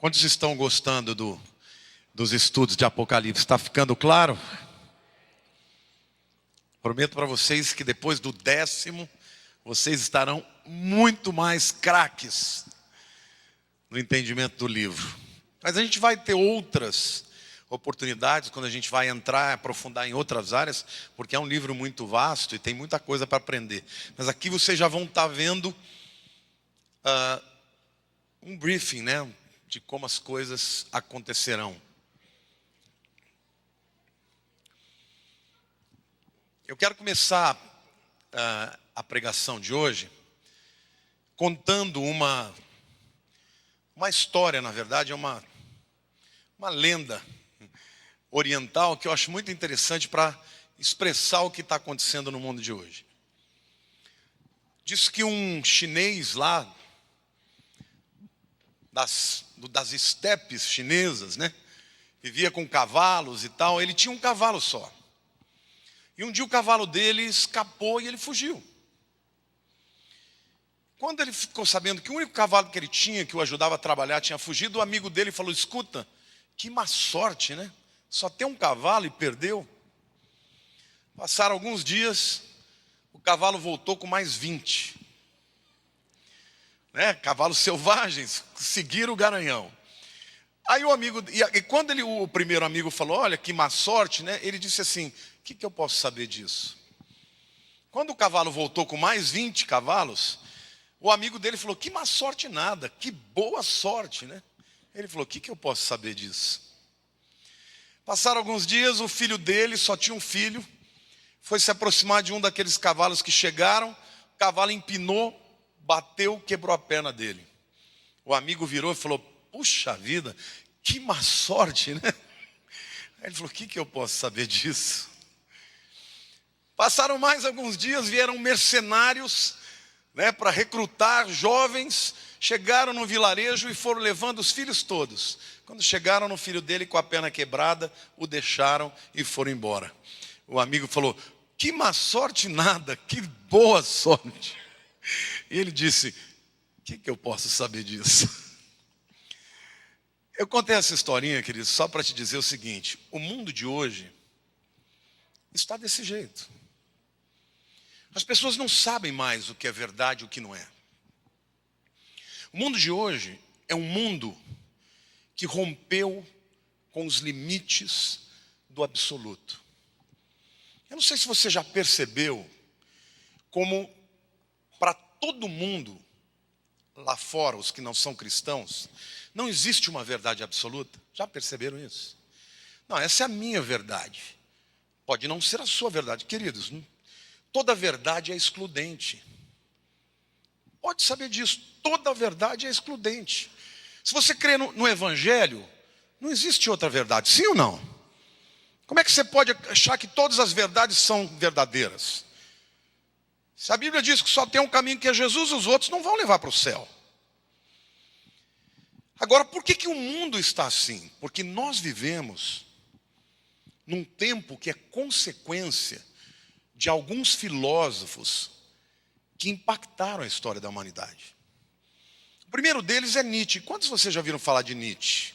Quantos estão gostando dos estudos de Apocalipse? Está ficando claro? Prometo para vocês que depois do 10º, vocês estarão muito mais craques no entendimento do livro. Mas a gente vai ter outras oportunidades quando a gente vai entrar, aprofundar em outras áreas, porque é um livro muito vasto e tem muita coisa para aprender. Mas aqui vocês já vão estar vendo um briefing, né, de como as coisas acontecerão. Eu quero começar a pregação de hoje contando uma história, na verdade, é uma lenda oriental que eu acho muito interessante para expressar o que está acontecendo no mundo de hoje. Diz que um chinês lá, das estepes chinesas, né, vivia com cavalos e tal, ele tinha um cavalo só. E um dia o cavalo dele escapou e ele fugiu. Quando ele ficou sabendo que o único cavalo que ele tinha, que o ajudava a trabalhar, tinha fugido, o amigo dele falou: escuta, que má sorte, né? Só tem um cavalo e perdeu. Passaram alguns dias, o cavalo voltou com mais 20. Né? Cavalos selvagens, seguiram o garanhão. Aí o amigo, e quando o primeiro amigo falou: olha, que má sorte, né? Ele disse assim: o que eu posso saber disso? Quando o cavalo voltou com mais 20 cavalos, o amigo dele falou: que má sorte nada, que boa sorte, né? Ele falou: o que eu posso saber disso? Passaram alguns dias, o filho dele, só tinha um filho, foi se aproximar de um daqueles cavalos que chegaram, o cavalo empinou, bateu, quebrou a perna dele. O amigo virou e falou: puxa vida, que má sorte, né? Aí ele falou: o que eu posso saber disso? Passaram mais alguns dias, vieram mercenários, né, para recrutar jovens, chegaram no vilarejo e foram levando os filhos todos. Quando chegaram no filho dele com a perna quebrada, o deixaram e foram embora. O amigo falou: que má sorte nada, que boa sorte. E ele disse: o que eu posso saber disso? Eu contei essa historinha, querido, só para te dizer o seguinte: o mundo de hoje está desse jeito. As pessoas não sabem mais o que é verdade e o que não é. O mundo de hoje é um mundo que rompeu com os limites do absoluto. Eu não sei se você já percebeu como para todo mundo lá fora, os que não são cristãos, não existe uma verdade absoluta. Já perceberam isso? Não, essa é a minha verdade. Pode não ser a sua verdade, queridos. Toda verdade é excludente. Pode saber disso. Toda verdade é excludente. Se você crê no Evangelho, não existe outra verdade. Sim ou não? Como é que você pode achar que todas as verdades são verdadeiras? Se a Bíblia diz que só tem um caminho que é Jesus, os outros não vão levar para o céu. Agora, por que o mundo está assim? Porque nós vivemos num tempo que é consequência de alguns filósofos que impactaram a história da humanidade. O primeiro deles é Nietzsche. Quantos de vocês já ouviram falar de Nietzsche?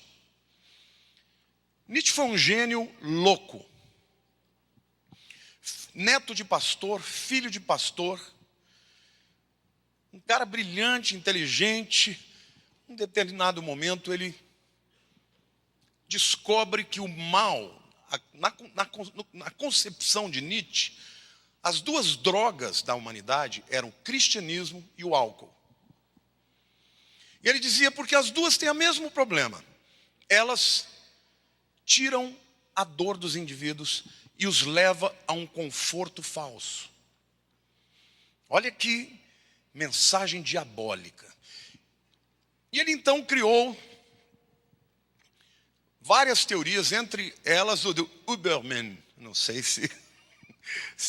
Nietzsche foi um gênio louco. Neto de pastor, filho de pastor. Um cara brilhante, inteligente. Em um determinado momento ele descobre que o mal, na concepção de Nietzsche, as duas drogas da humanidade eram o cristianismo e o álcool. E ele dizia: porque as duas têm o mesmo problema. Elas tiram a dor dos indivíduos e os levam a um conforto falso. Olha que mensagem diabólica. E ele então criou várias teorias, entre elas o do Uberman. Não sei se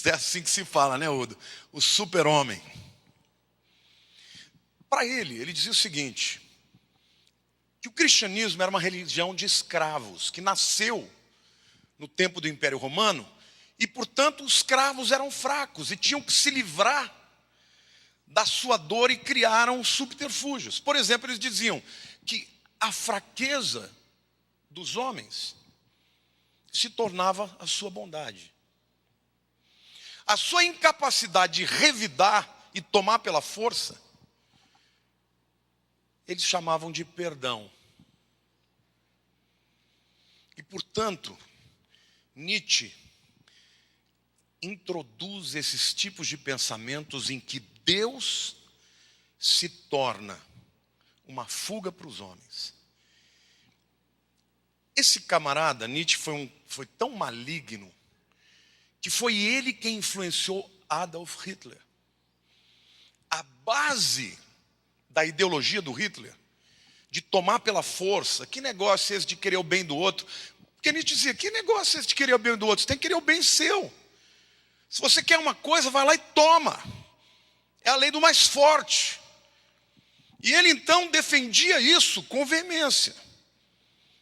é assim que se fala, né, Udo? O super-homem. Para ele dizia o seguinte: que o cristianismo era uma religião de escravos, que nasceu no tempo do Império Romano, e, portanto, os escravos eram fracos e tinham que se livrar da sua dor e criaram subterfúgios. Por exemplo, eles diziam que a fraqueza dos homens se tornava a sua bondade. A sua incapacidade de revidar e tomar pela força, eles chamavam de perdão. E, portanto, Nietzsche introduz esses tipos de pensamentos em que Deus se torna uma fuga para os homens. Esse camarada, Nietzsche, foi tão maligno que foi ele quem influenciou Adolf Hitler. A base da ideologia do Hitler, de tomar pela força, que negócio é esse de querer o bem do outro? Porque Nietzsche dizia, que negócio é esse de querer o bem do outro? Você tem que querer o bem seu. Se você quer uma coisa, vai lá e toma. É a lei do mais forte. E ele então defendia isso com veemência.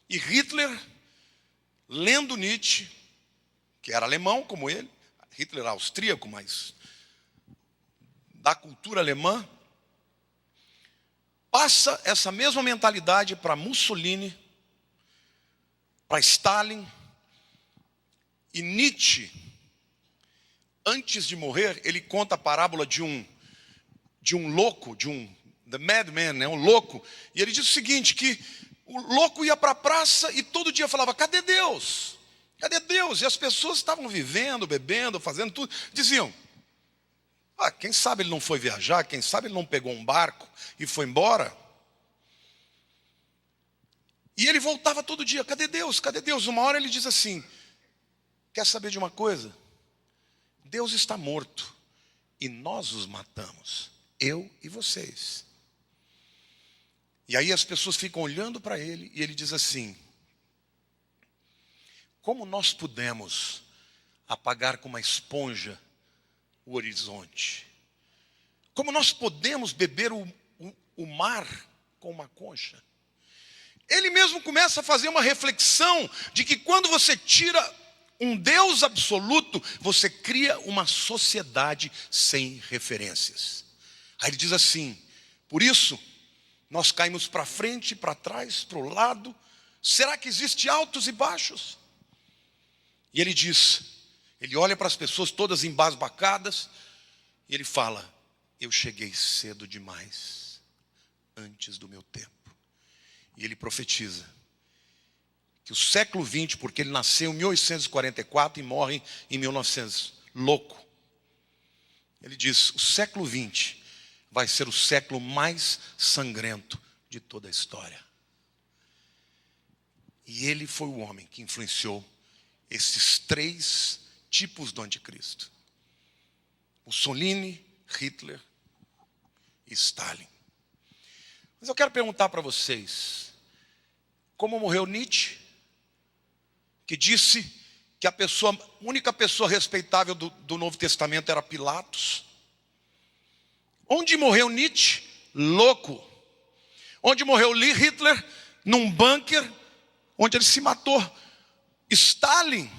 E Hitler, lendo Nietzsche, que era alemão como ele, Hitler era austríaco, mas da cultura alemã, passa essa mesma mentalidade para Mussolini, para Stalin. E Nietzsche, antes de morrer, ele conta a parábola de um louco, the madman, né, um louco. E ele diz o seguinte, que o louco ia para a praça e todo dia falava, cadê Deus? Cadê Deus? E as pessoas estavam vivendo, bebendo, fazendo tudo. Diziam, quem sabe ele não foi viajar, quem sabe ele não pegou um barco e foi embora. E ele voltava todo dia, cadê Deus? Cadê Deus? Uma hora ele diz assim, quer saber de uma coisa? Deus está morto e nós os matamos, eu e vocês. E aí as pessoas ficam olhando para ele e ele diz assim, como nós pudemos apagar com uma esponja o horizonte? Como nós podemos beber o mar com uma concha? Ele mesmo começa a fazer uma reflexão de que quando você tira um Deus absoluto, você cria uma sociedade sem referências. Aí ele diz assim, por isso, nós caímos para frente, para trás, para o lado. Será que existe altos e baixos? E ele diz, ele olha para as pessoas todas embasbacadas, e ele fala, eu cheguei cedo demais, antes do meu tempo. E ele profetiza que o século XX, porque ele nasceu em 1844 e morre em 1900, louco. Ele diz, o século XX vai ser o século mais sangrento de toda a história. E ele foi o homem que influenciou esses três tipos do anticristo. Mussolini, Hitler e Stalin. Mas eu quero perguntar para vocês, como morreu Nietzsche, que disse que a única pessoa respeitável do Novo Testamento era Pilatos? Onde morreu Nietzsche? Louco. Onde morreu Hitler? Num bunker, onde ele se matou. Stalin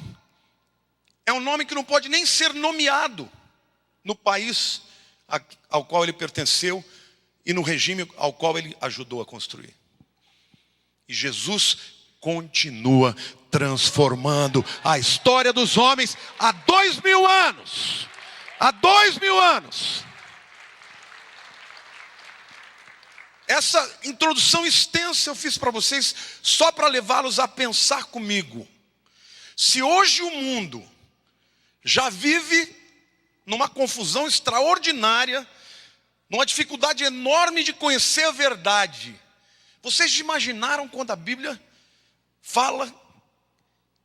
é um nome que não pode nem ser nomeado no país ao qual ele pertenceu e no regime ao qual ele ajudou a construir. E Jesus continua transformando a história dos homens há 2000 anos. Há 2000 anos. Essa introdução extensa eu fiz para vocês só para levá-los a pensar comigo. Se hoje o mundo já vive numa confusão extraordinária, numa dificuldade enorme de conhecer a verdade, vocês imaginaram quando a Bíblia fala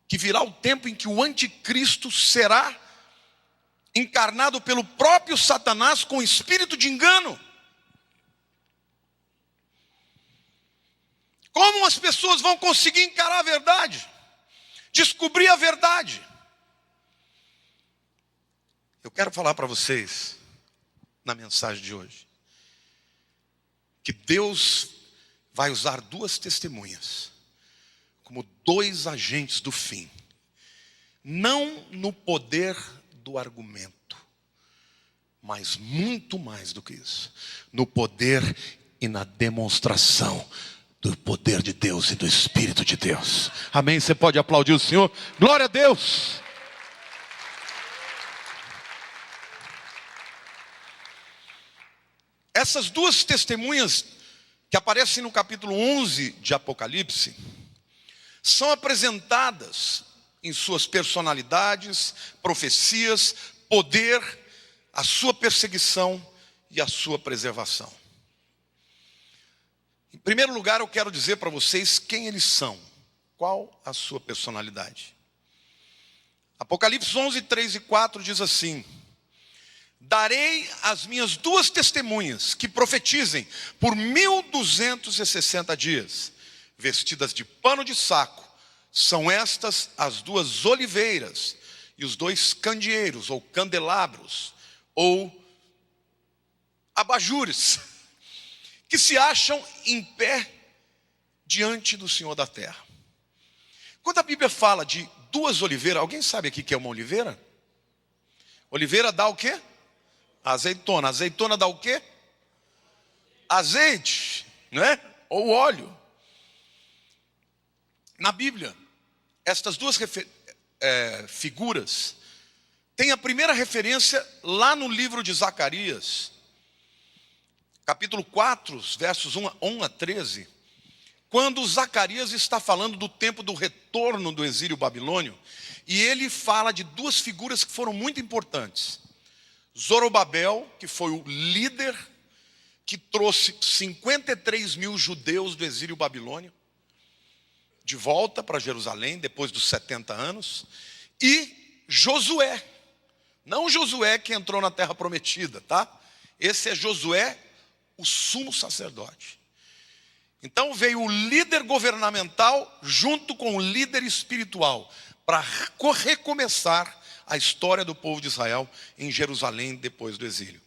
que virá o tempo em que o anticristo será encarnado pelo próprio Satanás com espírito de engano? Como as pessoas vão conseguir encarar a verdade? Descobrir a verdade? Eu quero falar para vocês, na mensagem de hoje, que Deus vai usar duas testemunhas como dois agentes do fim. Não no poder do argumento, mas muito mais do que isso, no poder e na demonstração do poder de Deus e do Espírito de Deus. Amém? Você pode aplaudir o Senhor? Glória a Deus! Essas duas testemunhas que aparecem no capítulo 11 de Apocalipse são apresentadas em suas personalidades, profecias, poder, a sua perseguição e a sua preservação. Em primeiro lugar, eu quero dizer para vocês quem eles são. Qual a sua personalidade? Apocalipse 11, 3 e 4 diz assim: darei as minhas duas testemunhas que profetizem por 1260 dias, vestidas de pano de saco. São estas as duas oliveiras e os dois candeeiros, ou candelabros, ou abajures, que se acham em pé diante do Senhor da terra. Quando a Bíblia fala de duas oliveiras, alguém sabe aqui que é uma oliveira? Oliveira dá o quê? Azeitona. Azeitona dá o quê? Azeite, né? Ou óleo. Na Bíblia, estas duas figuras têm a primeira referência lá no livro de Zacarias, capítulo 4, versos 1 a 13, quando Zacarias está falando do tempo do retorno do exílio babilônio, e ele fala de duas figuras que foram muito importantes. Zorobabel, que foi o líder que trouxe 53 mil judeus do exílio babilônio de volta para Jerusalém, depois dos 70 anos, e Josué, não Josué que entrou na terra prometida, tá? Esse é Josué, o sumo sacerdote. Então veio o líder governamental junto com o líder espiritual para recomeçar a história do povo de Israel em Jerusalém depois do exílio.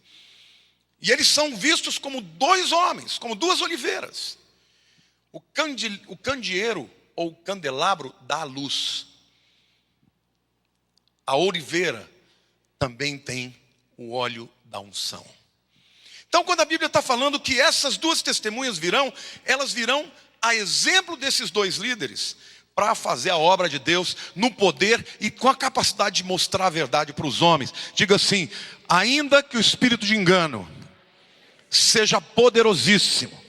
E eles são vistos como dois homens, como duas oliveiras. O candeeiro ou candelabro dá a luz. A oliveira também tem o óleo da unção. Então, quando a Bíblia está falando que essas duas testemunhas virão, elas virão a exemplo desses dois líderes para fazer a obra de Deus no poder e com a capacidade de mostrar a verdade para os homens. Diga assim: ainda que o espírito de engano seja poderosíssimo,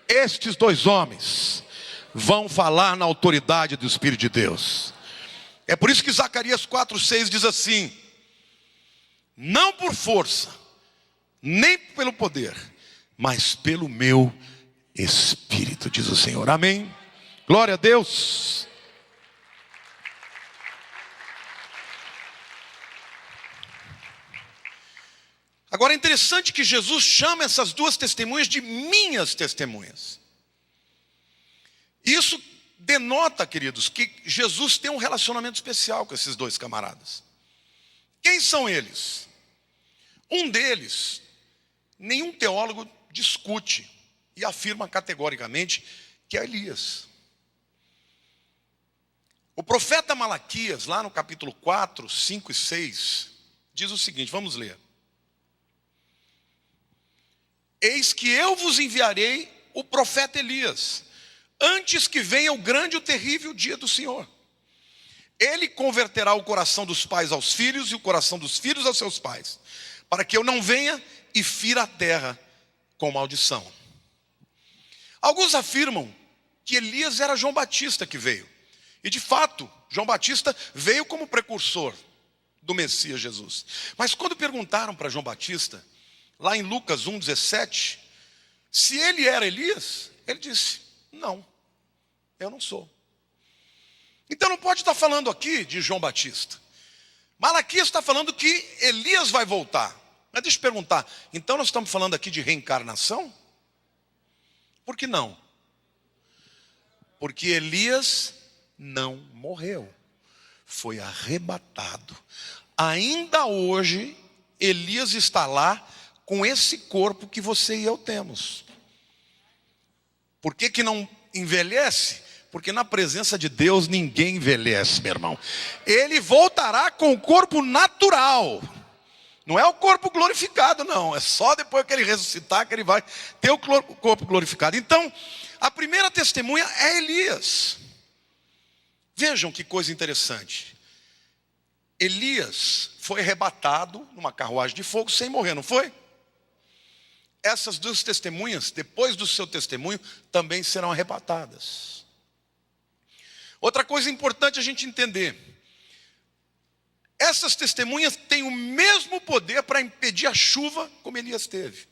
estes dois homens vão falar na autoridade do Espírito de Deus. É por isso que Zacarias 4:6 diz assim: não por força, nem pelo poder, mas pelo meu Espírito, diz o Senhor. Amém? Glória a Deus. Agora é interessante que Jesus chama essas duas testemunhas de minhas testemunhas. Isso denota, queridos, que Jesus tem um relacionamento especial com esses dois camaradas. Quem são eles? Um deles, nenhum teólogo discute e afirma categoricamente que é Elias. O profeta Malaquias, lá no capítulo 4, 5 e 6, diz o seguinte, vamos ler. Eis que eu vos enviarei o profeta Elias, antes que venha o grande e o terrível dia do Senhor. Ele converterá o coração dos pais aos filhos e o coração dos filhos aos seus pais, para que eu não venha e fira a terra com maldição. Alguns afirmam que Elias era João Batista que veio. E de fato, João Batista veio como precursor do Messias Jesus. Mas quando perguntaram para João Batista, lá em Lucas 1,17, se ele era Elias, ele disse: não, eu não sou. Então não pode estar falando aqui de João Batista. Malaquias está falando que Elias vai voltar. Mas deixa eu perguntar, então nós estamos falando aqui de reencarnação? Por que não? Porque Elias não morreu, foi arrebatado. Ainda hoje, Elias está lá com esse corpo que você e eu temos. Por que não envelhece? Porque na presença de Deus ninguém envelhece, meu irmão. Ele voltará com o corpo natural. Não é o corpo glorificado, não. É só depois que ele ressuscitar que ele vai ter o corpo glorificado. Então, A primeira testemunha é Elias. Vejam que coisa interessante. Elias foi arrebatado numa carruagem de fogo sem morrer, não foi? Essas duas testemunhas, depois do seu testemunho, também serão arrebatadas. Outra coisa importante a gente entender. Essas testemunhas têm o mesmo poder para impedir a chuva como Elias teve.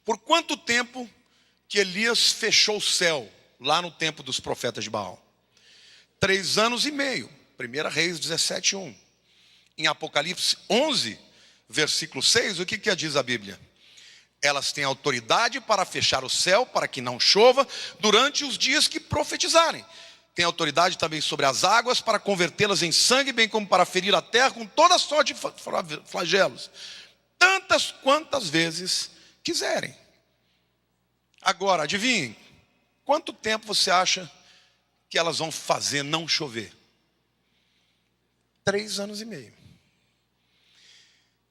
Por quanto tempo que Elias fechou o céu lá no tempo dos profetas de Baal? 3 anos e meio. 1 Reis 17:1. Em Apocalipse 11, versículo 6, o que diz a Bíblia? Elas têm autoridade para fechar o céu, para que não chova, durante os dias que profetizarem. Tem autoridade também sobre as águas, para convertê-las em sangue, bem como para ferir a terra com toda sorte de flagelos, tantas quantas vezes quiserem. Agora, adivinhem, quanto tempo você acha que elas vão fazer não chover? 3 anos e meio.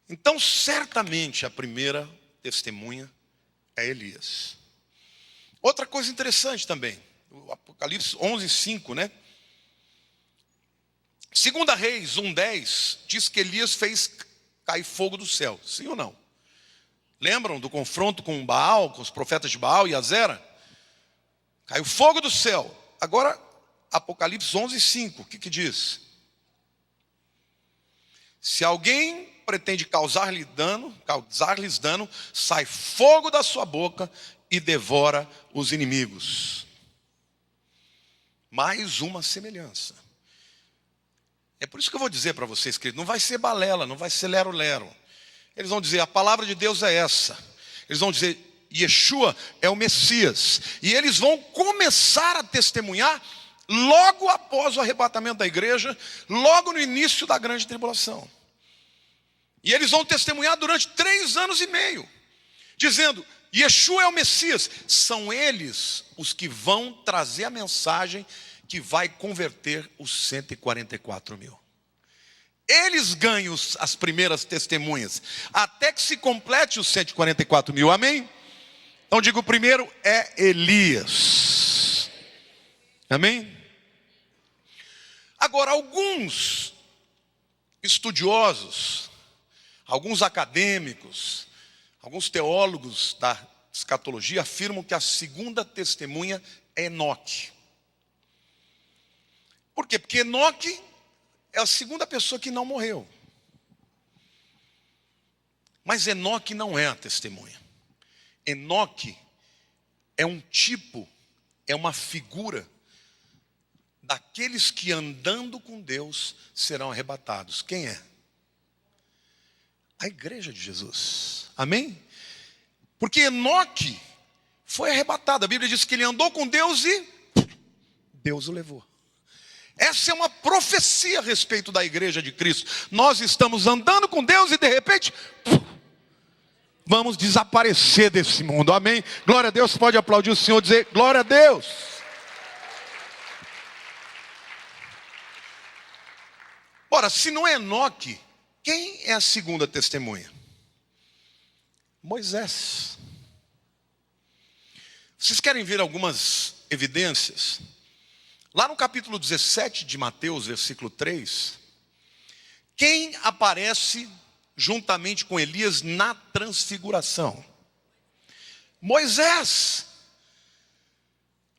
Então, certamente, a primeira testemunha é Elias. Outra coisa interessante também, o Apocalipse 11:5, né? 2 Reis 1:10 diz que Elias fez cair fogo do céu, sim ou não? Lembram do confronto com Baal, com os profetas de Baal e Azera? Caiu fogo do céu. Agora, Apocalipse 11:5, o que diz? Se alguém pretende causar-lhes dano, sai fogo da sua boca e devora os inimigos. Mais uma semelhança. É por isso que eu vou dizer para vocês, queridos, não vai ser balela, não vai ser lero-lero. Eles vão dizer, a palavra de Deus é essa. Eles vão dizer, Yeshua é o Messias. E eles vão começar a testemunhar logo após o arrebatamento da igreja, logo no início da grande tribulação. E eles vão testemunhar durante 3 anos e meio, dizendo, Yeshua é o Messias. São eles os que vão trazer a mensagem que vai converter os 144 mil. Eles ganham as primeiras testemunhas, até que se complete os 144 mil, amém? Então digo, o primeiro é Elias, amém? Agora, alguns estudiosos, alguns acadêmicos, alguns teólogos da escatologia afirmam que a segunda testemunha é Enoque. Por quê? Porque Enoque é a segunda pessoa que não morreu. Mas Enoque não é a testemunha. Enoque é um tipo, é uma figura daqueles que andando com Deus serão arrebatados. Quem é? A igreja de Jesus. Amém? Porque Enoque foi arrebatado. A Bíblia diz que ele andou com Deus e Deus o levou. Essa é uma profecia a respeito da igreja de Cristo. Nós estamos andando com Deus e de repente vamos desaparecer desse mundo. Amém? Glória a Deus. Pode aplaudir o Senhor e dizer glória a Deus. Ora, se não é Enoque, quem é a segunda testemunha? Moisés. Vocês querem ver algumas evidências? Lá no capítulo 17 de Mateus, versículo 3, quem aparece juntamente com Elias na transfiguração? Moisés.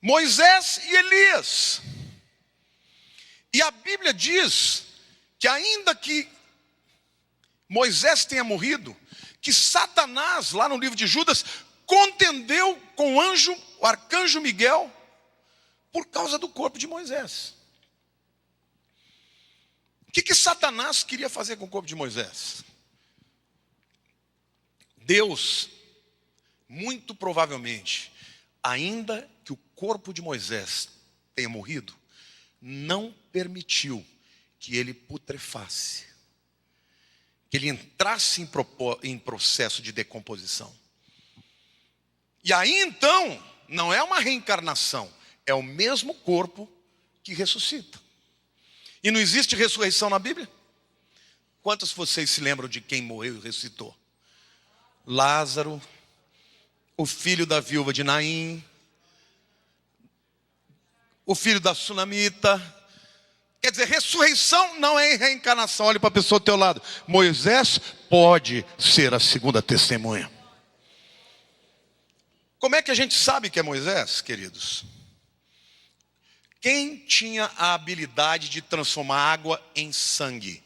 Moisés e Elias. E a Bíblia diz que ainda que Moisés tenha morrido, que Satanás, lá no livro de Judas, contendeu com o arcanjo Miguel, por causa do corpo de Moisés. O que Satanás queria fazer com o corpo de Moisés? Deus, muito provavelmente, ainda que o corpo de Moisés tenha morrido, não permitiu que ele putrefasse, que ele entrasse em processo de decomposição. E aí então, não é uma reencarnação, é o mesmo corpo que ressuscita. E não existe ressurreição na Bíblia? Quantos de vocês se lembram de quem morreu e ressuscitou? Lázaro, o filho da viúva de Naim, o filho da sunamita. Quer dizer, ressurreição não é reencarnação. Olhe para a pessoa do teu lado. Moisés pode ser a segunda testemunha. Como é que a gente sabe que é Moisés, queridos? Quem tinha a habilidade de transformar água em sangue?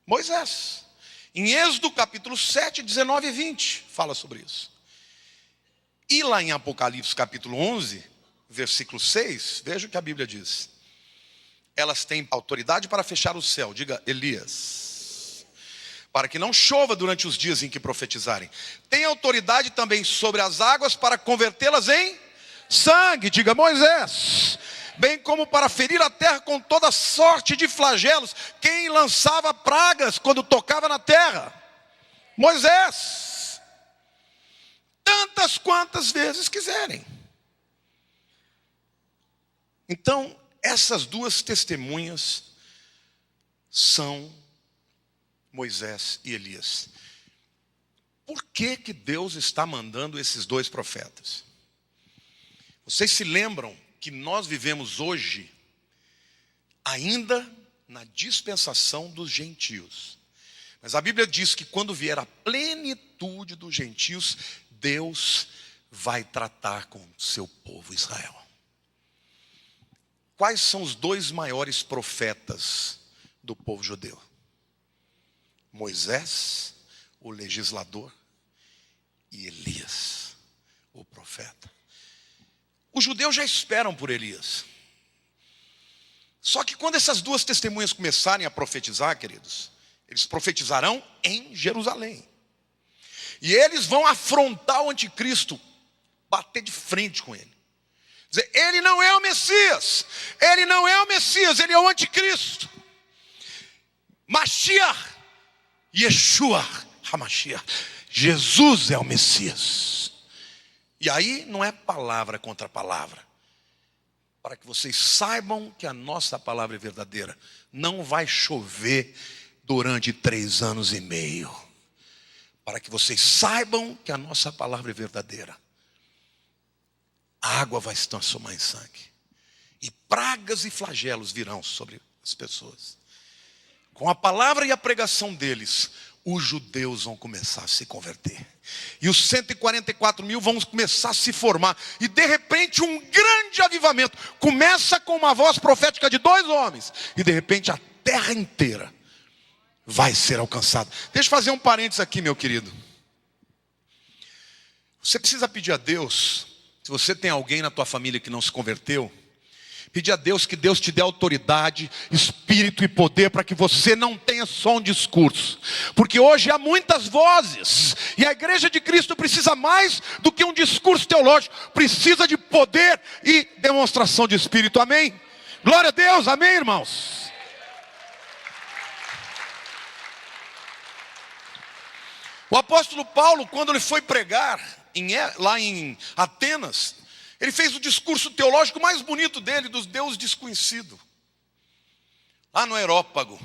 Moisés. Em Êxodo capítulo 7, 19 e 20, fala sobre isso. E lá em Apocalipse capítulo 11, versículo 6, veja o que a Bíblia diz. Elas têm autoridade para fechar o céu, diga Elias, para que não chova durante os dias em que profetizarem. Tem autoridade também sobre as águas para convertê-las em sangue, diga Moisés. Bem como para ferir a terra com toda sorte de flagelos. Quem lançava pragas quando tocava na terra? Moisés. Tantas quantas vezes quiserem. Então, essas duas testemunhas são Moisés e Elias. Por que que Deus está mandando esses dois profetas? Vocês se lembram que nós vivemos hoje ainda na dispensação dos gentios. Mas a Bíblia diz que quando vier a plenitude dos gentios, Deus vai tratar com o seu povo Israel. Quais são os dois maiores profetas do povo judeu? Moisés, o legislador, e Elias, o profeta. Os judeus já esperam por Elias. Só que quando essas duas testemunhas começarem a profetizar, queridos, eles profetizarão em Jerusalém. E eles vão afrontar o anticristo, bater de frente com ele. Dizer, ele não é o Messias, ele não é o Messias, ele é o anticristo. Mashiach, Yeshua HaMashiach, Jesus é o Messias. E aí não é palavra contra palavra. Para que vocês saibam que a nossa palavra é verdadeira. Não vai chover durante 3 anos e meio. Para que vocês saibam que a nossa palavra é verdadeira. A água vai se transformar em sangue. E pragas e flagelos virão sobre as pessoas. Com a palavra e a pregação deles, os judeus vão começar a se converter. E os 144 mil vão começar a se formar. E de repente um grande avivamento. Começa com uma voz profética de 2 homens. E de repente a terra inteira vai ser alcançada. Deixa eu fazer um parênteses aqui, meu querido. Você precisa pedir a Deus, se você tem alguém na tua família que não se converteu, pedir a Deus que Deus te dê autoridade, espírito e poder para que você não tenha só um discurso. Porque hoje há muitas vozes. E a igreja de Cristo precisa mais do que um discurso teológico. Precisa de poder e demonstração de espírito. Amém? Glória a Deus. Amém, irmãos? O apóstolo Paulo, quando ele foi pregar lá em Atenas, ele fez o discurso teológico mais bonito dele, dos Deus desconhecido. Lá no Areópago.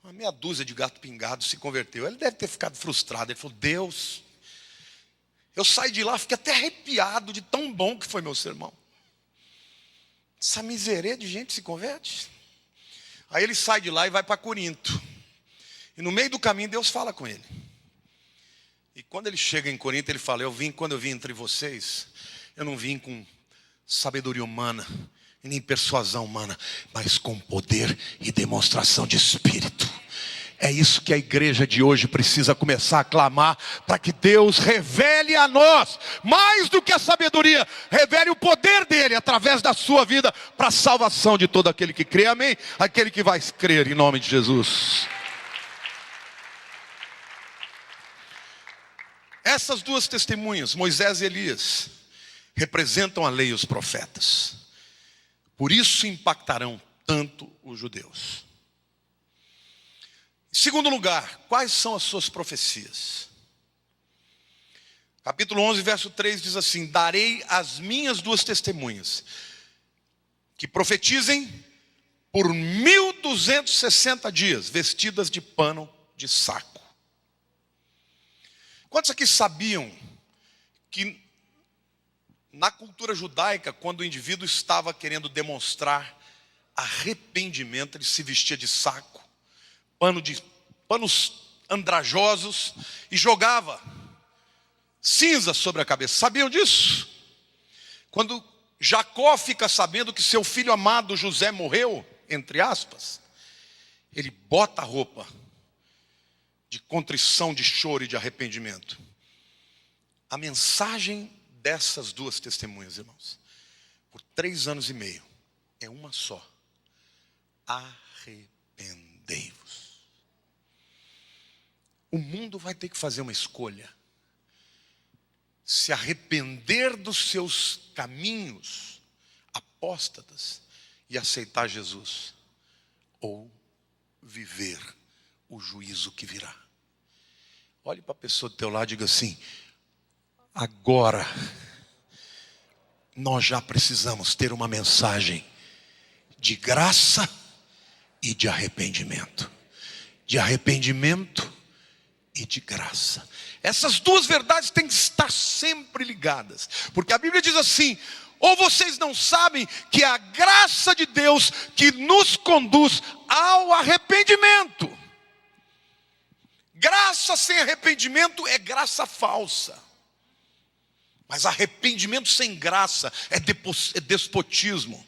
Uma meia dúzia de gato pingado se converteu. Ele deve ter ficado frustrado. Ele falou, Deus, eu saí de lá, fiquei até arrepiado de tão bom que foi meu sermão. Essa miséria de gente se converte. Aí ele sai de lá e vai para Corinto. E no meio do caminho Deus fala com ele. E quando ele chega em Corinto, ele fala, quando eu vim entre vocês, eu não vim com sabedoria humana, e nem persuasão humana, mas com poder e demonstração de espírito. É isso que a igreja de hoje precisa começar a clamar, para que Deus revele a nós, mais do que a sabedoria, revele o poder dele, através da sua vida, para a salvação de todo aquele que crê, amém? Aquele que vai crer em nome de Jesus. Essas duas testemunhas, Moisés e Elias, representam a lei e os profetas. Por isso impactarão tanto os judeus. Em segundo lugar, quais são as suas profecias? Capítulo 11, verso 3 diz assim, darei as minhas duas testemunhas, que profetizem por 1260 dias, vestidas de pano de saco. Quantos aqui sabiam que Na cultura judaica, quando o indivíduo estava querendo demonstrar arrependimento, ele se vestia de saco, panos andrajosos e jogava cinza sobre a cabeça. Sabiam disso? Quando Jacó fica sabendo que seu filho amado José morreu, entre aspas, ele bota a roupa de contrição, de choro e de arrependimento. A mensagem dessas duas testemunhas, irmãos, por 3 anos e meio, é uma só: arrependei-vos. O mundo vai ter que fazer uma escolha: se arrepender dos seus caminhos apóstatas e aceitar Jesus, ou viver o juízo que virá. Olhe para a pessoa do teu lado e diga assim: agora nós já precisamos ter uma mensagem de graça e de arrependimento. De arrependimento e de graça. Essas duas verdades têm que estar sempre ligadas. Porque a Bíblia diz assim: ou vocês não sabem que é a graça de Deus que nos conduz ao arrependimento. Graça sem arrependimento é graça falsa. Mas arrependimento sem graça é despotismo.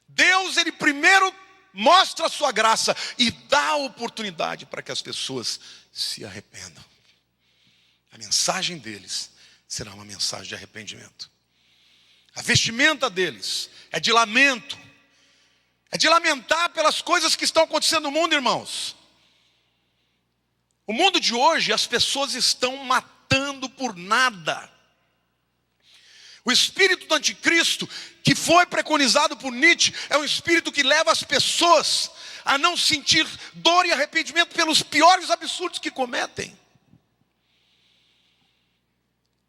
Deus, ele primeiro mostra a sua graça e dá a oportunidade para que as pessoas se arrependam. A mensagem deles será uma mensagem de arrependimento. A vestimenta deles é de lamento. É de lamentar pelas coisas que estão acontecendo no mundo, irmãos. O mundo de hoje, as pessoas estão matando por nada. O espírito do anticristo, que foi preconizado por Nietzsche, é um espírito que leva as pessoas a não sentir dor e arrependimento pelos piores absurdos que cometem.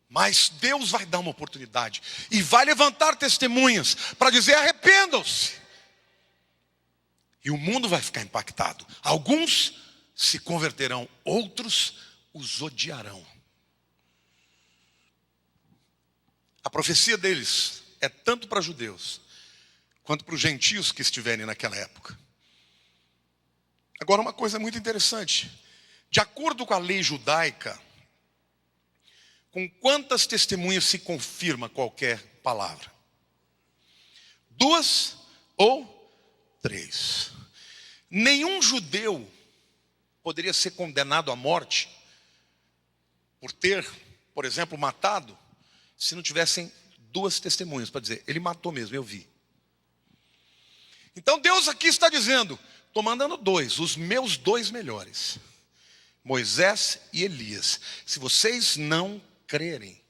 Mas Deus vai dar uma oportunidade e vai levantar testemunhas para dizer: arrependam-se. E o mundo vai ficar impactado. Alguns se converterão, outros os odiarão. A profecia deles é tanto para judeus quanto para os gentios que estiverem naquela época. Agora, uma coisa muito interessante: de acordo com a lei judaica, com quantas testemunhas se confirma qualquer palavra? 2 ou 3. Nenhum judeu poderia ser condenado à morte por ter, por exemplo, matado, se não tivessem 2 testemunhas para dizer: ele matou mesmo, eu vi. Então Deus aqui está dizendo: estou mandando 2, os meus 2 melhores, Moisés e Elias. Se vocês não crerem,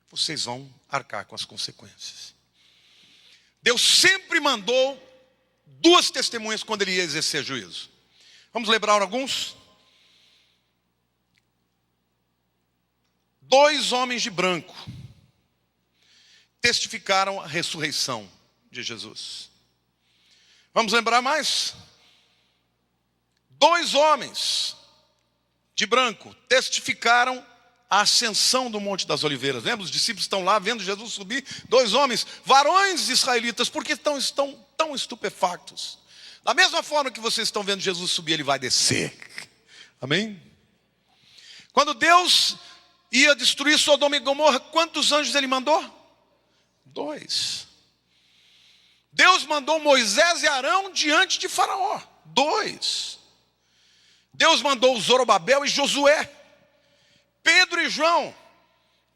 vocês vão arcar com as consequências. Deus sempre mandou 2 testemunhas quando ele ia exercer juízo. Vamos lembrar alguns? 2 homens de branco testificaram a ressurreição de Jesus. Vamos lembrar mais? 2 homens de branco testificaram a ascensão do Monte das Oliveiras. Lembra? Os discípulos estão lá vendo Jesus subir. 2 homens, varões israelitas, por que estão tão estupefactos? Da mesma forma que vocês estão vendo Jesus subir, ele vai descer. Amém? Quando Deus ia destruir Sodoma e Gomorra, quantos anjos ele mandou? 2. Deus mandou Moisés e Arão diante de Faraó. 2. Deus mandou Zorobabel e Josué, Pedro e João,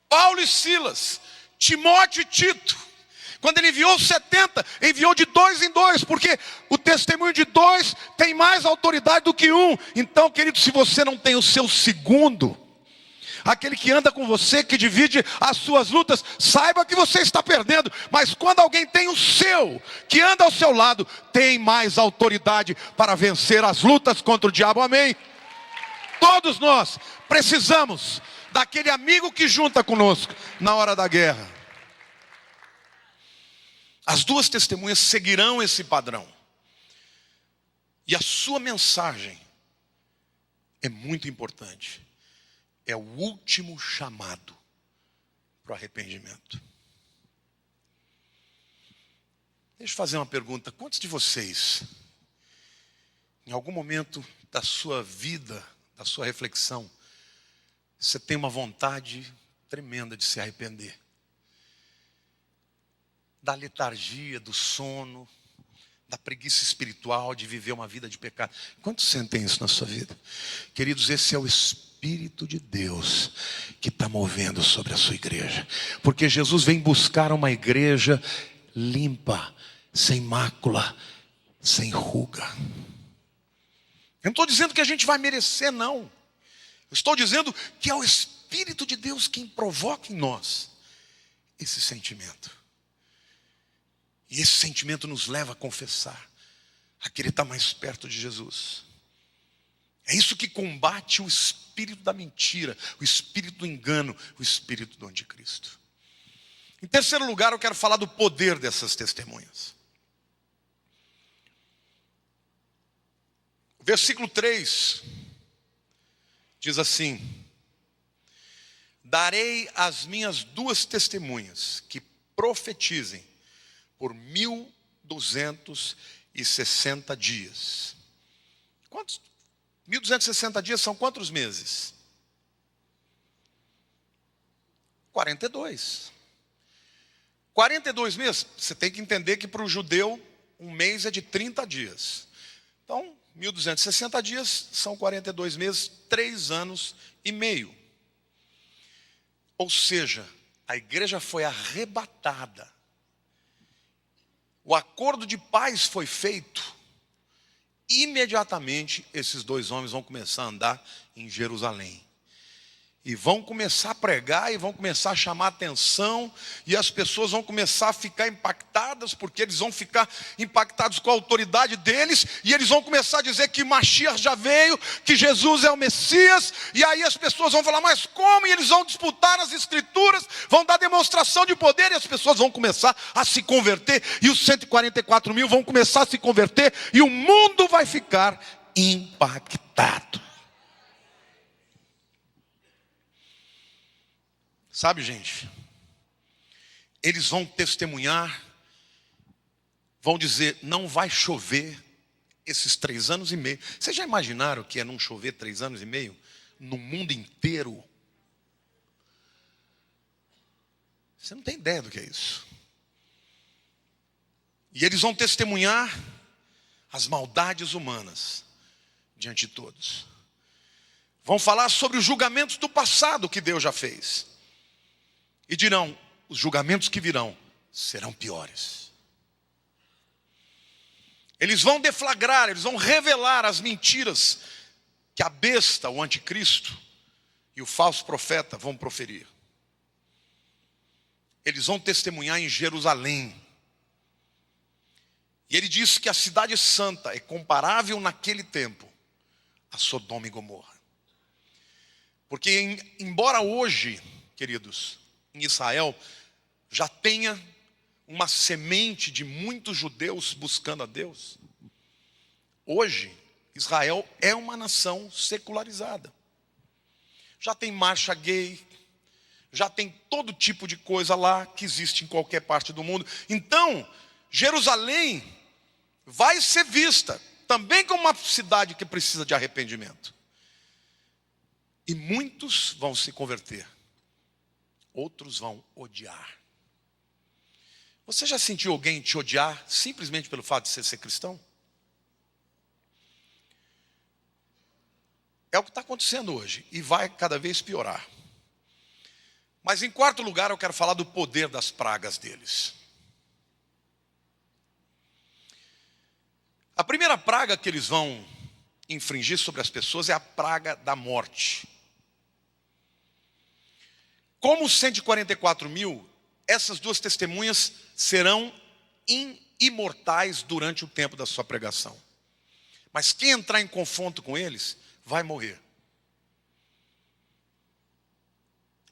Paulo e Silas, Timóteo e Tito. Quando ele enviou 70, enviou de 2 em 2, porque o testemunho de 2 tem mais autoridade do que 1. Então, querido, se você não tem o seu segundo, aquele que anda com você, que divide as suas lutas, saiba que você está perdendo. Mas quando alguém tem o seu, que anda ao seu lado, tem mais autoridade para vencer as lutas contra o diabo. Amém? Todos nós precisamos daquele amigo que junta conosco na hora da guerra. As 2 testemunhas seguirão esse padrão. E a sua mensagem é muito importante. É o último chamado para o arrependimento. Deixa eu fazer uma pergunta. Quantos de vocês, em algum momento da sua vida, da sua reflexão, você tem uma vontade tremenda de se arrepender? Da letargia, do sono, da preguiça espiritual, de viver uma vida de pecado. Quantos sentem isso na sua vida? Queridos, esse é o Espírito de Deus que está movendo sobre a sua igreja. Porque Jesus vem buscar uma igreja limpa, sem mácula, sem ruga. Eu não estou dizendo que a gente vai merecer, não. Eu estou dizendo que é o Espírito de Deus quem provoca em nós esse sentimento. E esse sentimento nos leva a confessar, a querer estar mais perto de Jesus. É isso que combate o espírito da mentira, o espírito do engano, o espírito do anticristo. Em terceiro lugar, eu quero falar do poder dessas testemunhas. O versículo 3 diz assim: darei as minhas 2 testemunhas que profetizem por 1260 dias. Quantos? 1260 dias são quantos meses? 42. 42 meses, você tem que entender que para o judeu, um mês é de 30 dias. Então, 1260 dias são 42 meses, 3 anos e meio. Ou seja, a igreja foi arrebatada. O acordo de paz foi feito. Imediatamente, esses 2 homens vão começar a andar em Jerusalém. E vão começar a pregar e vão começar a chamar atenção. E as pessoas vão começar a ficar impactadas, porque eles vão ficar impactados com a autoridade deles. E eles vão começar a dizer que Mashiach já veio, que Jesus é o Messias. E aí as pessoas vão falar, mas como? E eles vão disputar as escrituras, vão dar demonstração de poder. E as pessoas vão começar a se converter. E os 144 mil vão começar a se converter. E o mundo vai ficar impactado. Sabe, gente, eles vão testemunhar, vão dizer, não vai chover esses 3 anos e meio. Vocês já imaginaram o que é não chover 3 anos e meio no mundo inteiro? Você não tem ideia do que é isso. E eles vão testemunhar as maldades humanas diante de todos. Vão falar sobre os julgamentos do passado que Deus já fez. E dirão, os julgamentos que virão serão piores. Eles vão deflagrar, eles vão revelar as mentiras que a besta, o anticristo e o falso profeta vão proferir. Eles vão testemunhar em Jerusalém. E ele diz que a cidade santa é comparável naquele tempo a Sodoma e Gomorra. Porque embora hoje, queridos, em Israel já tenha uma semente de muitos judeus buscando a Deus, hoje Israel é uma nação secularizada. Já tem marcha gay, já tem todo tipo de coisa lá que existe em qualquer parte do mundo. Então, Jerusalém vai ser vista também como uma cidade que precisa de arrependimento. E muitos vão se converter. Outros vão odiar. Você já sentiu alguém te odiar simplesmente pelo fato de você ser cristão? É o que está acontecendo hoje e vai cada vez piorar. Mas em quarto lugar eu quero falar do poder das pragas deles. A primeira praga que eles vão infringir sobre as pessoas é a praga da morte. Como os 144 mil, essas 2 testemunhas serão imortais durante o tempo da sua pregação. Mas quem entrar em confronto com eles, vai morrer.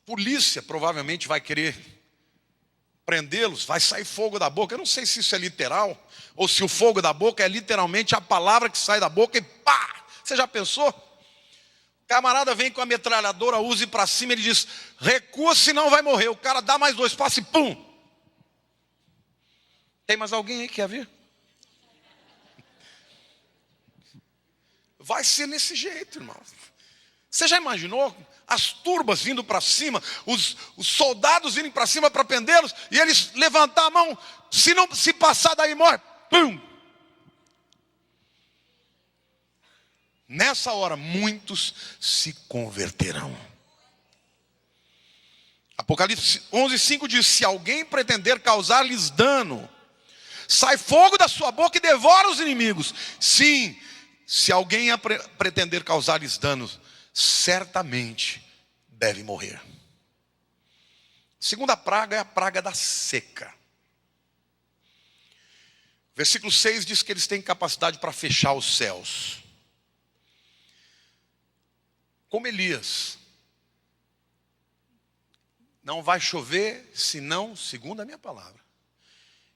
Polícia provavelmente vai querer prendê-los, vai sair fogo da boca. Eu não sei se isso é literal, ou se o fogo da boca é literalmente a palavra que sai da boca e pá! Você já pensou? Camarada vem com a metralhadora, use para cima, ele diz: recua, senão vai morrer. O cara dá mais 2 passos e pum. Tem mais alguém aí que quer ver? Vai ser nesse jeito, irmão. Você já imaginou as turbas vindo para cima, os soldados vindo para cima para prendê-los, e eles levantar a mão, se passar daí morre, pum. Nessa hora, muitos se converterão. Apocalipse 11:5 diz: se alguém pretender causar-lhes dano, sai fogo da sua boca e devora os inimigos. Sim, se alguém pretender causar-lhes danos, certamente deve morrer. Segunda praga é a praga da seca. Versículo 6 diz que eles têm capacidade para fechar os céus. Como Elias, não vai chover senão segundo a minha palavra.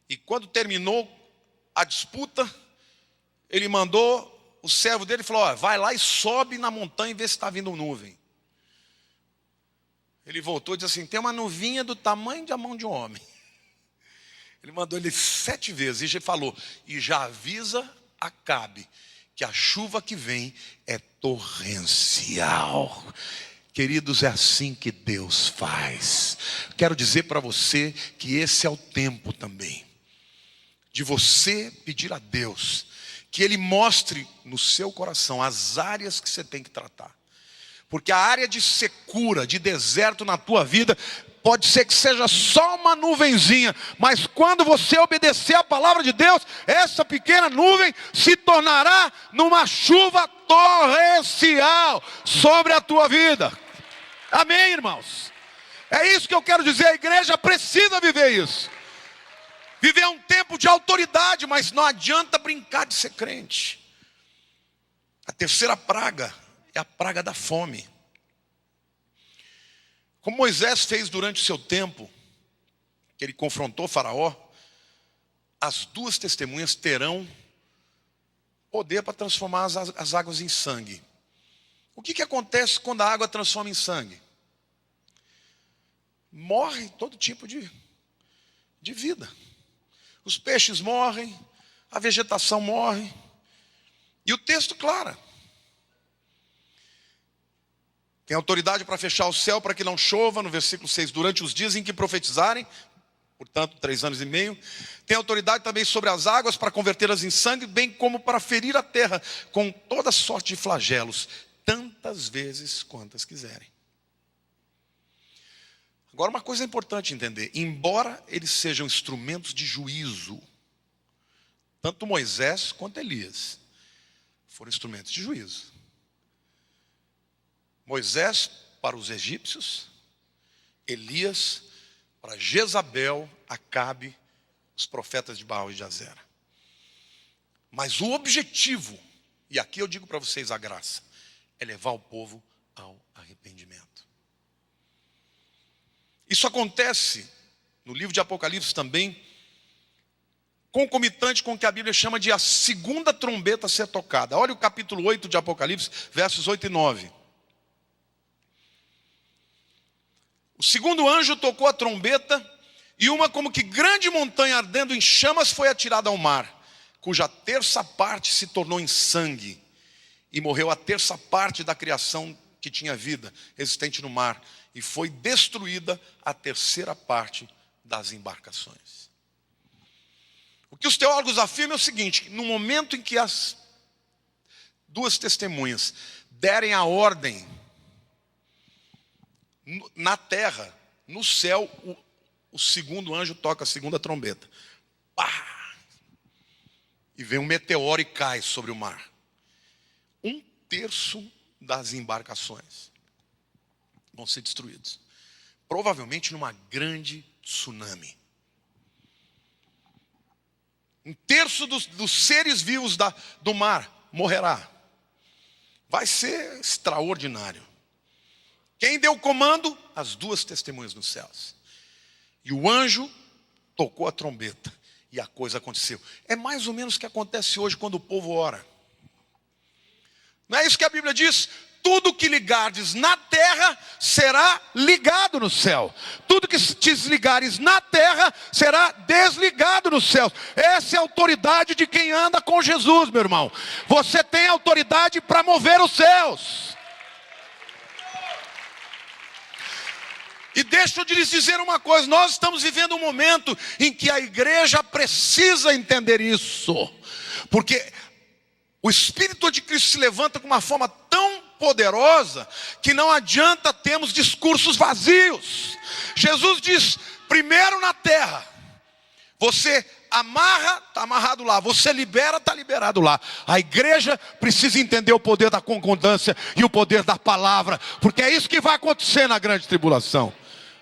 E quando terminou a disputa, ele mandou o servo dele, falou: ó, vai lá e sobe na montanha e vê se está vindo nuvem. Ele voltou e disse assim: tem uma nuvinha do tamanho da mão de um homem. Ele mandou ele 7 vezes e já falou: e já avisa Acabe que a chuva que vem é torrencial. Queridos, é assim que Deus faz. Quero dizer para você que esse é o tempo também de você pedir a Deus que Ele mostre no seu coração as áreas que você tem que tratar. Porque a área de secura, de deserto na tua vida, pode ser que seja só uma nuvenzinha, mas quando você obedecer a palavra de Deus, essa pequena nuvem se tornará numa chuva torrencial sobre a tua vida. Amém, irmãos? É isso que eu quero dizer, a igreja precisa viver isso. Viver um tempo de autoridade, mas não adianta brincar de ser crente. A terceira praga é a praga da fome. Como Moisés fez durante o seu tempo, que ele confrontou Faraó, as 2 testemunhas terão poder para transformar as águas em sangue. O que acontece quando a água transforma em sangue? Morre todo tipo de vida. Os peixes morrem, a vegetação morre. E o texto claro: tem autoridade para fechar o céu para que não chova, no versículo 6, durante os dias em que profetizarem, portanto 3 anos e meio. Tem autoridade também sobre as águas para convertê-las em sangue, bem como para ferir a terra com toda sorte de flagelos, tantas vezes quantas quiserem. Agora, uma coisa importante entender: embora eles sejam instrumentos de juízo, tanto Moisés quanto Elias foram instrumentos de juízo. Moisés para os egípcios, Elias para Jezabel, Acabe, os profetas de Baal e de Azera. Mas o objetivo, e aqui eu digo para vocês a graça, é levar o povo ao arrependimento. Isso acontece no livro de Apocalipse também, concomitante com o que a Bíblia chama de a segunda trombeta ser tocada. Olha o capítulo 8 de Apocalipse, versos 8 e 9. O segundo anjo tocou a trombeta, e uma como que grande montanha ardendo em chamas foi atirada ao mar, cuja terça parte se tornou em sangue, e morreu a terça parte da criação que tinha vida, existente no mar, e foi destruída a terceira parte das embarcações. O que os teólogos afirmam é o seguinte: que no momento em que as 2 testemunhas derem a ordem na terra, no céu, o segundo anjo toca a segunda trombeta. Pá! E vem um meteoro e cai sobre o mar. 1/3 das embarcações vão ser destruídos. Provavelmente numa grande tsunami. 1/3 dos seres vivos do mar morrerá. Vai ser extraordinário. Quem deu o comando? As 2 testemunhas nos céus. E o anjo tocou a trombeta e a coisa aconteceu. É mais ou menos o que acontece hoje quando o povo ora. Não é isso que a Bíblia diz? tudo que ligardes na terra será ligado no céu. Tudo que desligares na terra será desligado no céu. Essa é a autoridade de quem anda com Jesus, meu irmão. Você tem autoridade para mover os céus. E deixa eu lhes dizer uma coisa, nós estamos vivendo um momento em que a igreja precisa entender isso. Porque o Espírito de Cristo se levanta com uma forma tão poderosa que não adianta termos discursos vazios. Jesus diz, primeiro na terra, você amarra, está amarrado lá, você libera, está liberado lá. A igreja precisa entender o poder da concordância e o poder da palavra, porque é isso que vai acontecer na grande tribulação.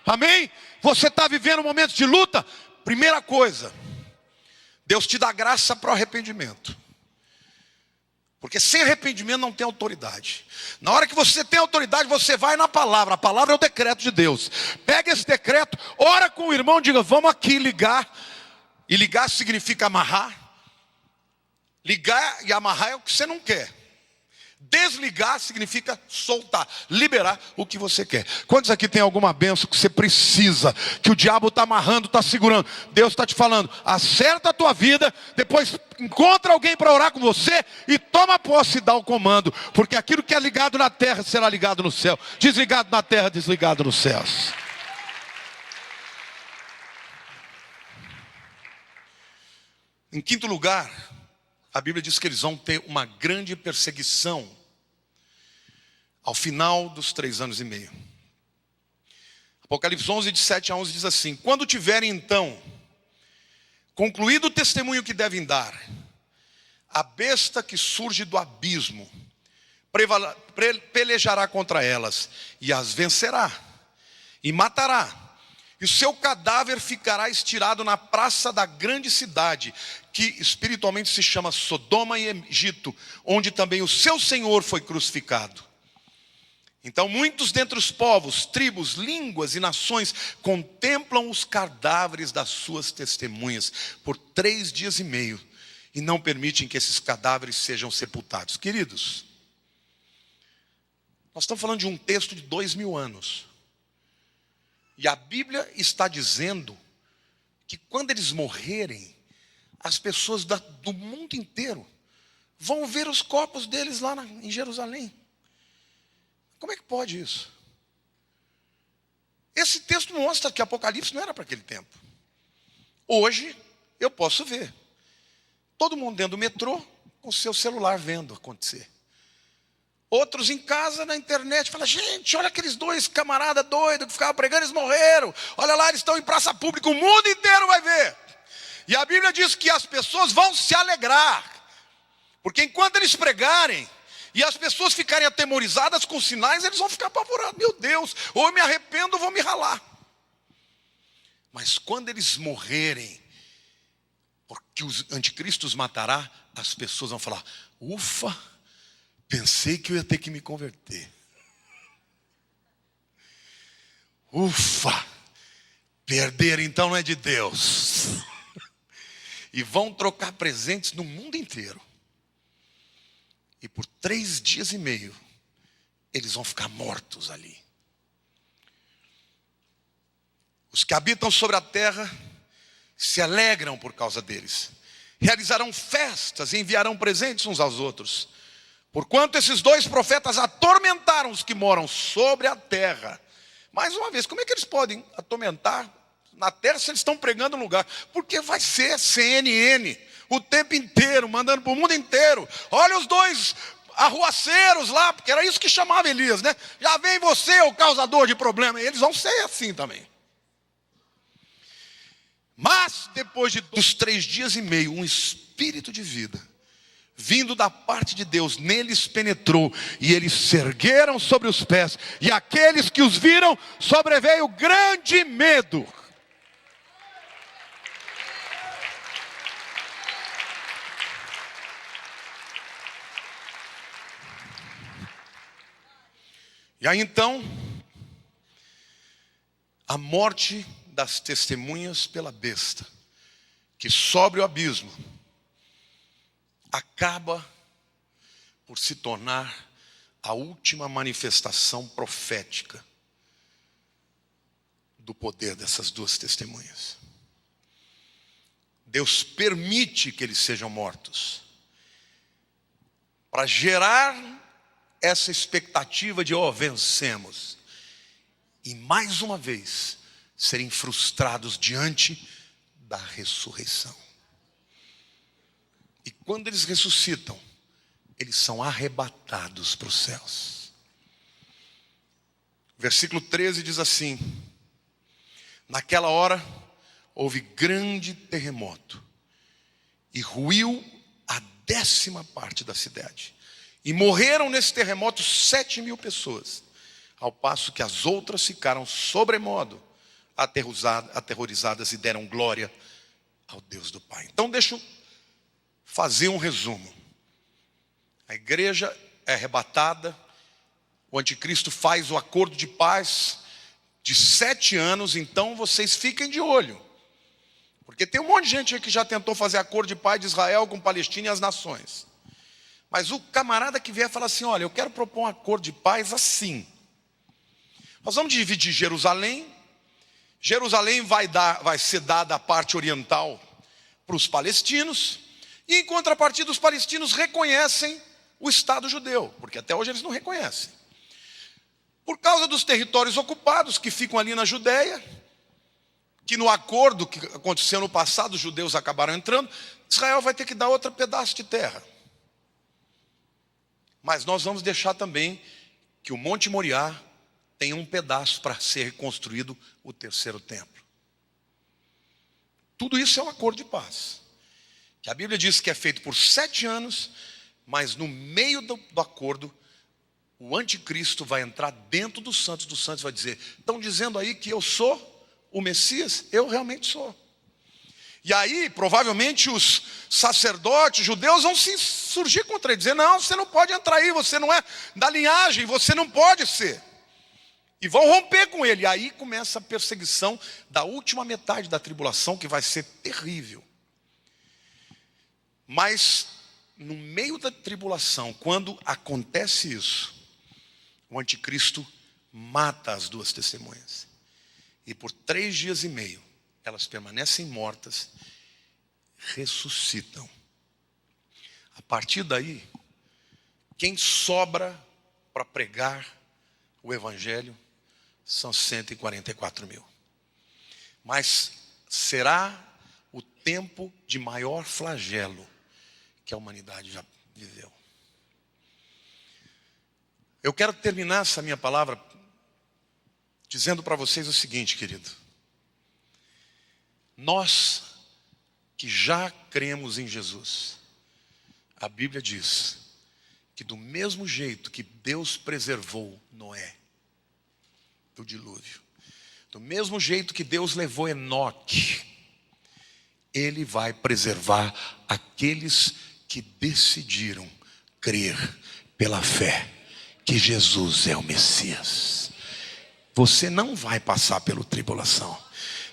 Amém? Você está vivendo momentos de luta? Primeira coisa, Deus te dá graça para o arrependimento. Porque sem arrependimento não tem autoridade. Na hora que você tem autoridade, você vai na palavra. A palavra é o decreto de Deus. Pega esse decreto, ora com o irmão, diga, vamos aqui ligar. E ligar significa amarrar. Ligar e amarrar é o que você não quer. Desligar significa soltar, liberar o que você quer. Quantos aqui tem alguma bênção que você precisa, que o diabo está amarrando, está segurando? Deus está te falando, acerta a tua vida, depois encontra alguém para orar com você e toma posse e dá o comando. Porque aquilo que é ligado na terra será ligado no céu. Desligado na terra, desligado nos céus. Em quinto lugar, a Bíblia diz que eles vão ter uma grande perseguição ao final dos 3 anos e meio. Apocalipse 11, de 7 a 11 diz assim, quando tiverem então concluído o testemunho que devem dar, a besta que surge do abismo pelejará contra elas e as vencerá e matará. E o seu cadáver ficará estirado na praça da grande cidade, que espiritualmente se chama Sodoma e Egito, onde também o seu Senhor foi crucificado. Então muitos dentre os povos, tribos, línguas e nações contemplam os cadáveres das suas testemunhas por 3 dias e meio e não permitem que esses cadáveres sejam sepultados. Queridos, nós estamos falando de um texto de 2000 anos. E a Bíblia está dizendo que quando eles morrerem, as pessoas do mundo inteiro vão ver os corpos deles lá em Jerusalém. Como é que pode isso? Esse texto mostra que Apocalipse não era para aquele tempo. Hoje, eu posso ver. Todo mundo dentro do metrô, com o seu celular vendo acontecer. Outros em casa, na internet, falam, gente, olha aqueles 2 camaradas doidos que ficavam pregando, eles morreram. Olha lá, eles estão em praça pública, o mundo inteiro vai ver. E a Bíblia diz que as pessoas vão se alegrar. Porque enquanto eles pregarem, e as pessoas ficarem atemorizadas com sinais, eles vão ficar apavorados. Meu Deus, ou eu me arrependo ou vou me ralar. Mas quando eles morrerem, porque os anticristos matará, as pessoas vão falar, ufa, pensei que eu ia ter que me converter. Ufa, perder então não é de Deus. E vão trocar presentes no mundo inteiro. E por 3 dias e meio, eles vão ficar mortos ali. Os que habitam sobre a terra se alegram por causa deles. Realizarão festas e enviarão presentes uns aos outros. Porquanto esses 2 profetas atormentaram os que moram sobre a terra. Mais uma vez, como é que eles podem atormentar na terra se eles estão pregando no lugar? Porque vai ser CNN o tempo inteiro, mandando para o mundo inteiro. Olha os 2 arruaceiros lá, porque era isso que chamava Elias, né? Já vem você, o causador de problema. E eles vão ser assim também. Mas depois dos 3 dias e meio, um espírito de vida vindo da parte de Deus neles penetrou, e eles se ergueram sobre os pés, e aqueles que os viram sobreveio grande medo. E aí então, a morte das testemunhas pela besta, que sobre o abismo, acaba por se tornar a última manifestação profética do poder dessas duas testemunhas. Deus permite que eles sejam mortos para gerar essa expectativa de vencemos, e mais uma vez serem frustrados diante da ressurreição. E quando eles ressuscitam, eles são arrebatados para os céus. Versículo 13 diz assim: naquela hora houve grande terremoto e ruiu a 10ª parte da cidade. E morreram nesse terremoto 7.000 pessoas, ao passo que as outras ficaram sobremodo aterrorizadas e deram glória ao Deus do Pai. Então deixa eu fazer um resumo. A igreja é arrebatada, o anticristo faz o acordo de paz de 7 anos, então vocês fiquem de olho. Porque tem um monte de gente que já tentou fazer acordo de paz de Israel com Palestina e as nações. Mas o camarada que vier fala assim: olha, eu quero propor um acordo de paz assim. Nós vamos dividir Jerusalém. Jerusalém vai ser dada a parte oriental para os palestinos. E em contrapartida, os palestinos reconhecem o Estado judeu, porque até hoje eles não reconhecem. Por causa dos territórios ocupados que ficam ali na Judéia, que no acordo que aconteceu no passado, os judeus acabaram entrando, Israel vai ter que dar outro pedaço de terra. Mas nós vamos deixar também que o Monte Moriá tenha um pedaço para ser reconstruído o 3º templo. Tudo isso é um acordo de paz, que a Bíblia diz que é feito por 7 anos, mas no meio do acordo, o anticristo vai entrar dentro dos santos e vai dizer: estão dizendo aí que eu sou o Messias? Eu realmente sou. E aí, provavelmente, os sacerdotes judeus vão se surgir contra ele, dizer: não, você não pode entrar aí, você não é da linhagem, você não pode ser. E vão romper com ele. E aí começa a perseguição da última metade da tribulação, que vai ser terrível. Mas, no meio da tribulação, quando acontece isso, o anticristo mata as duas testemunhas. E por 3 dias e meio, elas permanecem mortas, ressuscitam. A partir daí, quem sobra para pregar o evangelho são 144.000. Mas será o tempo de maior flagelo que a humanidade já viveu. Eu quero terminar essa minha palavra dizendo para vocês o seguinte, querido. Nós que já cremos em Jesus, a Bíblia diz que do mesmo jeito que Deus preservou Noé do dilúvio, do mesmo jeito que Deus levou Enoque, Ele vai preservar aqueles que decidiram crer pela fé que Jesus é o Messias. Você não vai passar pela tribulação,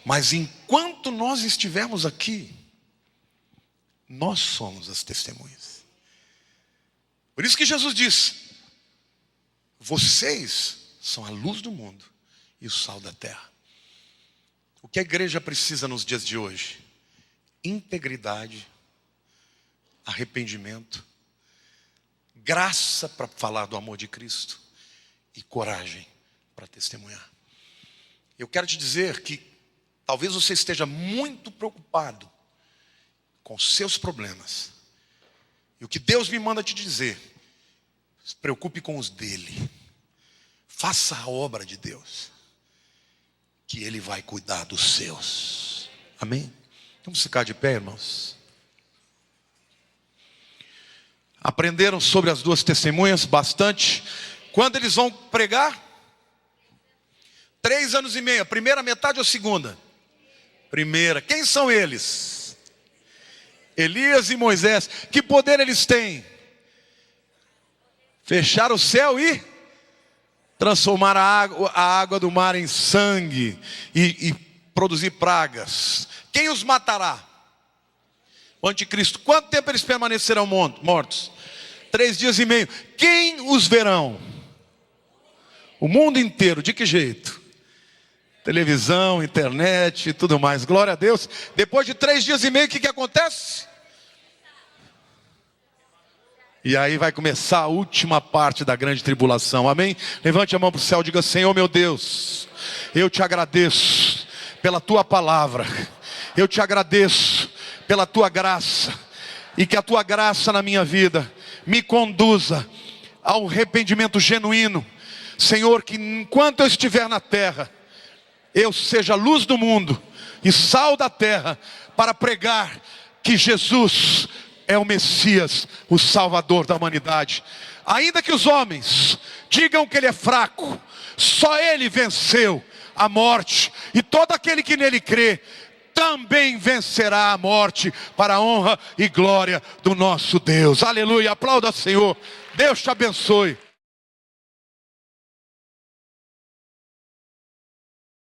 mas enquanto nós estivermos aqui, nós somos as testemunhas. Por isso que Jesus diz: vocês são a luz do mundo e o sal da terra. O que a igreja precisa nos dias de hoje? Integridade, arrependimento, graça para falar do amor de Cristo e coragem para testemunhar. Eu quero te dizer que talvez você esteja muito preocupado com seus problemas. E o que Deus me manda te dizer: se preocupe com os dele. Faça a obra de Deus, que Ele vai cuidar dos seus. Amém? Vamos ficar de pé, irmãos. Aprenderam sobre as duas testemunhas bastante. Quando eles vão pregar? 3 anos e meio. A primeira metade ou a segunda? Primeira. Quem são eles? Elias e Moisés. Que poder eles têm? Fechar o céu e transformar a água do mar em sangue e produzir pragas. Quem os matará? O anticristo. Quanto tempo eles permanecerão mortos? 3 dias e meio. Quem os verão? O mundo inteiro. De que jeito? Televisão, internet e tudo mais. Glória a Deus. Depois de 3 dias e meio, o que acontece? E aí vai começar a última parte da grande tribulação. Amém? Levante a mão para o céu e diga: Senhor meu Deus, eu te agradeço pela tua palavra. Eu te agradeço pela tua graça. E que a tua graça na minha vida me conduza ao arrependimento genuíno. Senhor, que enquanto eu estiver na terra, eu seja luz do mundo e sal da terra, para pregar que Jesus é o Messias, o Salvador da humanidade. Ainda que os homens digam que ele é fraco, só ele venceu a morte, e todo aquele que nele crê também vencerá a morte, para a honra e glória do nosso Deus. Aleluia, aplauda, Senhor. Deus te abençoe.